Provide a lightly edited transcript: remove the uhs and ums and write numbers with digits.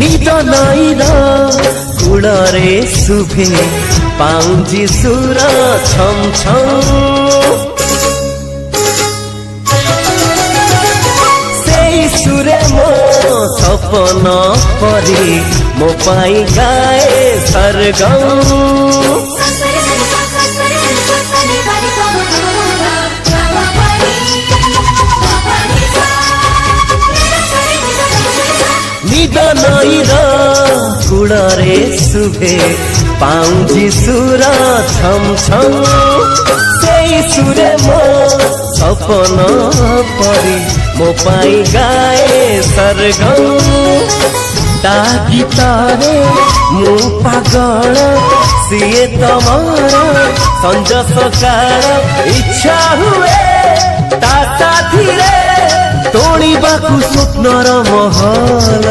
निद नाईर कूଳରେ शुभे पाउंजी सुर छम छम सुरे मो सपन परी मो पाई गाए सरगम निद नाईर कूଳରେ शुभे पाउंजी सुर छम छम सुरे मो सपन परी मो पाई गाए सरगम ता गीतारे मु पागल सीए तमारा संज सकार इच्छा हुए ता साथी रे तोड़ीबाकू स्वप्नर महल।